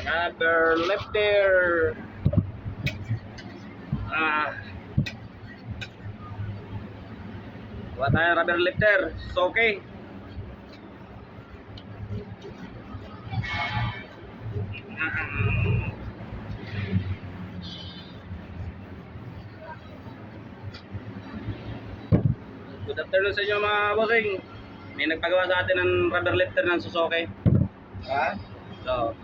Rubber lifter. Buat tayo rubber lifter. So, okay. Good afternoon sa inyo mga bossing. May nagpagawa sa atin ng rubber lifter ng Suzuki. Ha? So,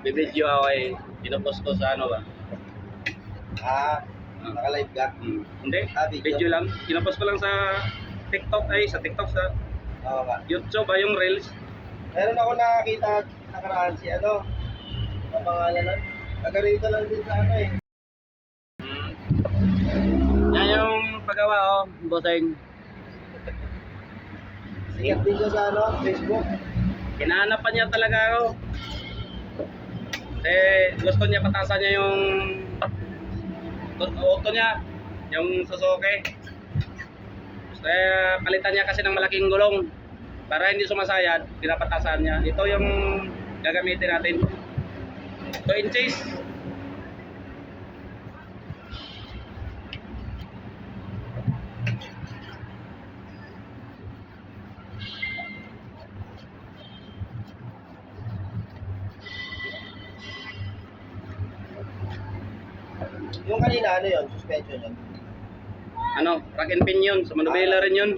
bibidyo ako eh. Pinupost ko sa ano ba? Naka-live ka? Hindi, video lang. Pinupost ko lang sa TikTok sa Oo ka. YouTube yung Reels. Meron ako nakakita nakaraan si ano. Ang pangalan nun? Taga rito lang din sa ano eh. Yan yung paggawa bossing. Sikat din siya sa ano, Facebook. Hinahanap niya talaga ako. Gusto niya patasan niya yung auto niya, yung Suzuki. Palitan niya kasi ng malaking gulong para hindi sumasayad, pinapatasan niya. Ito yung gagamitin natin. 2 inches. Yung kanina ano yun? Suspension yun? Ano, rack and pin yun, sa manubela rin yun.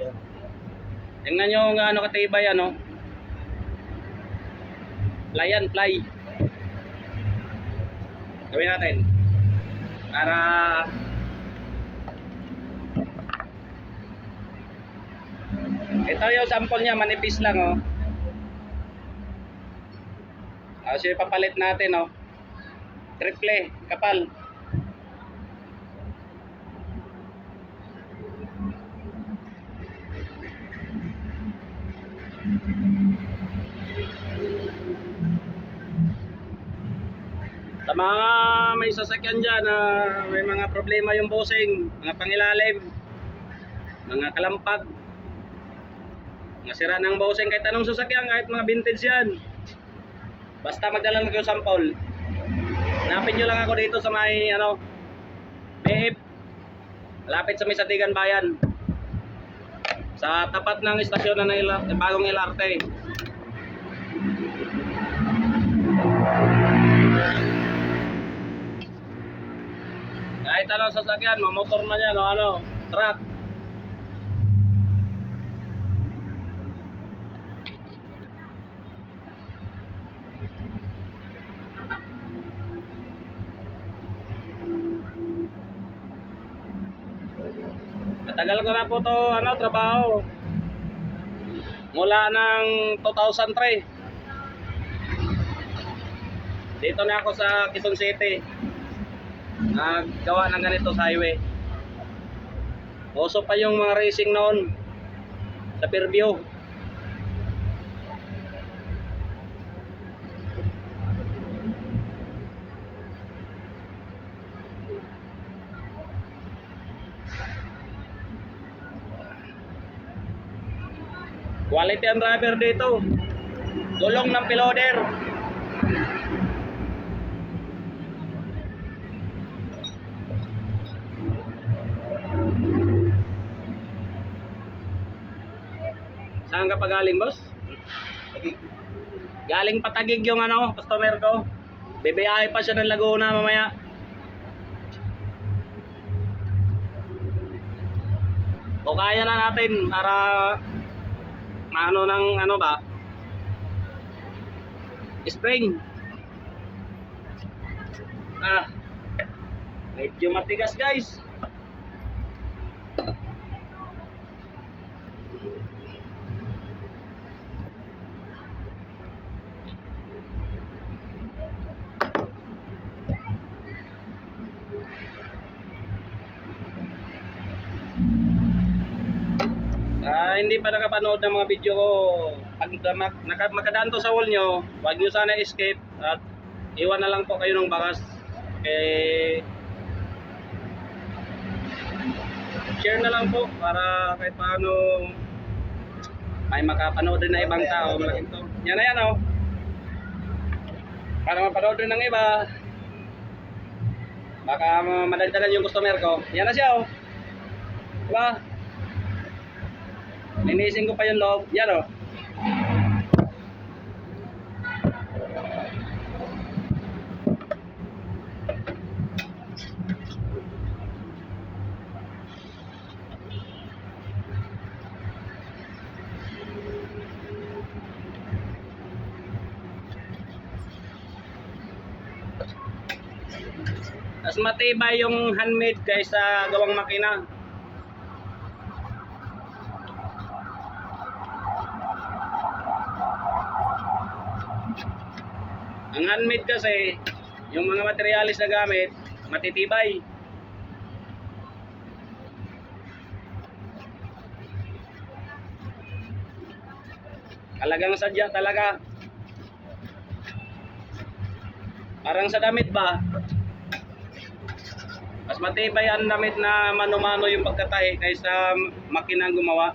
Tingnan nyo nga ano katibay ano. Fly. Gawin natin. Para ito yung sample niya, manipis lang oh. So ipapalit natin oh. Triple, kapal. Sa mga may sasakyan dyan na may mga problema yung bossing, mga pangilalim, mga kalampag, mga sira ng bossing, kahit anong sasakyan, kahit mga vintage yan, basta magdala lang kayo sample. Hanapin nyo lang ako dito sa may ano, PF, malapit sa may Satigan Bayan, sa tapat ng istasyon ng bagong LRT. Kahit anong sasakyan, mamotor man yan o ano, truck. Matagal ko na po to trabaho. Mula ng 2003. Dito na ako sa Quezon City. Naggawa ng ganito sa highway. Uso pa yung mga racing noon sa Fairview. Quality ang driver dito. Gulong ng piloder. Saan ka pa galing, boss? Galing Patagig yung ano, customer ko. Bibiyahe pa siya ng Laguna mamaya. O kaya na natin para ano ng ano ba? Spring. Medyo matigas, guys. Hindi pa nakapanood ng mga video ko, pag makadaan to sa wall nyo, huwag nyo sana escape at iwan na lang po kayo ng bakas. Share na lang po para kahit paano may makapanood din na ibang tao. Malaking to. Yan na yan oh. Para mapanood rin ng iba. Baka madagdagan yung customer ko. Yan na siya, oh. Diba? Linisin ko pa yung loob. Yan, oh. Mas matibay yung handmade kaysa gawang makina. Ang handmade kasi, yung mga materialis na gamit, matitibay. Talagang sadya talaga. Parang sa damit ba? Mas matibay ang damit na mano-mano yung pagkatahi kaysa makina ang gumawa.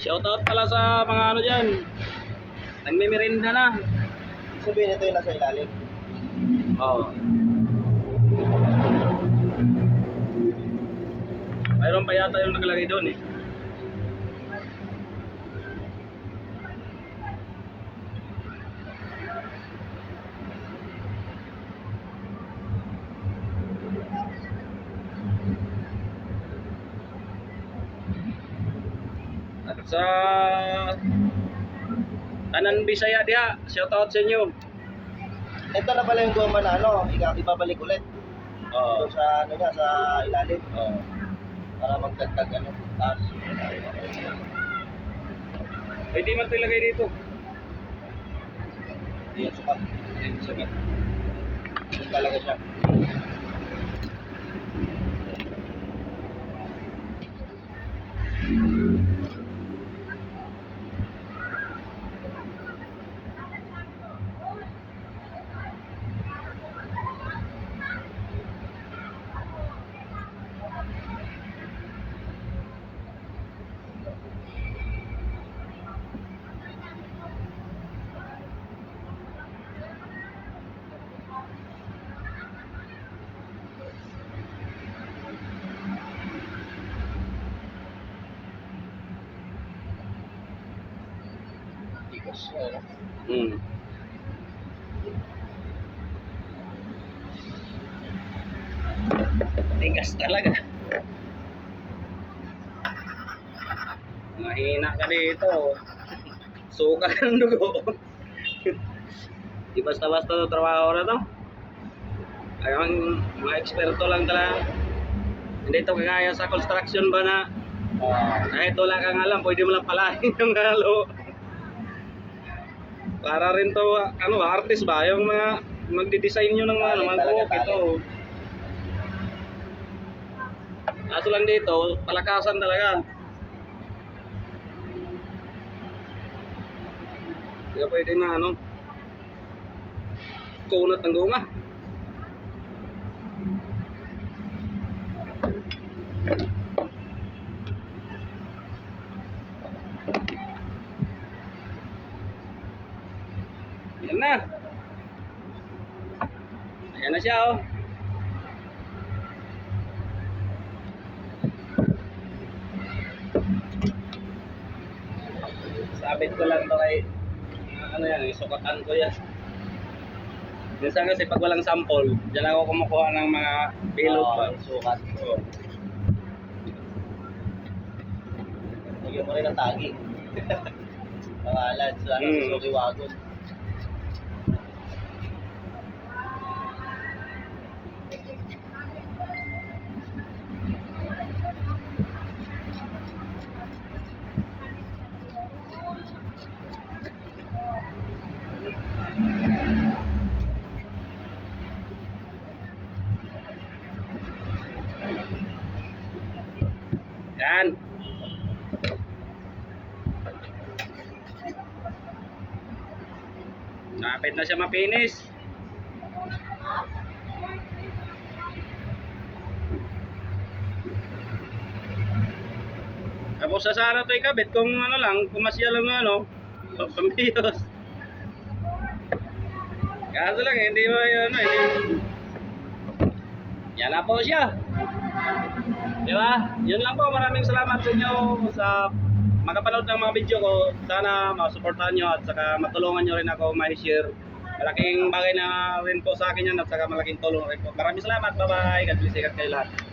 Shoutout pala sa mga ano dyan. Nagmimirinda na. Sabihin ito yung nasa ilalim. Oo. Mayroon pa yata yung nakalagay doon eh. At sa Tanan Bisaya diha, shoutout sa inyo. Ito na pala yung goma na ano, ibabalik ulit. Oo. Ito sa ano niya, sa ilalim. Oo. Para magdagdag ano, taas. Pwede man ito ilagay dito. Yan, sukat. Sige. Yan talaga siya. Tigas. Hmm. Tigas talaga. Mahina ka dito. Suka ng dugo. Di basta-basta to trabaho na to. Ayun, mga eksperto lang talaga. Hindi to kagaya sa construction ba na kahit wala kang alam, pwede mo lang palahin yung halo. Para rin to, ano, artist ba? Yung mga magdi-design nyo ng ano, mag-cook ito. Kaso lang dito, palakasan talaga. Kaya pwede na ano, kunat ng guma. Yan na. Ayan na siya, oh. Sabit ko lang to kay ano yan, isukatan ko yan. Minsan kasi pag walang sample, diyan ako kumukuha ng mga bilog ba. Sukat. Oo. Lagyan mo rin ng tagi. Pangalan, sa Suzuki Wagon. Yan. Napit na siya mapinis. Tapos sa sana to ikabit kung ano lang, kung masya lang ano, pambiyos. Kaso lang, hindi mo yun, hindi. Yan na po siya. Di ba? Yun lang po, maraming salamat sa inyo sa makapanood ng mga video ko. Sana masuportahan nyo at saka matulungan nyo rin ako ma-share. Malaking bagay na rin po sa akin yan at saka malaking tulong rin po. Maraming salamat, bye bye. God bless you kayo lahat.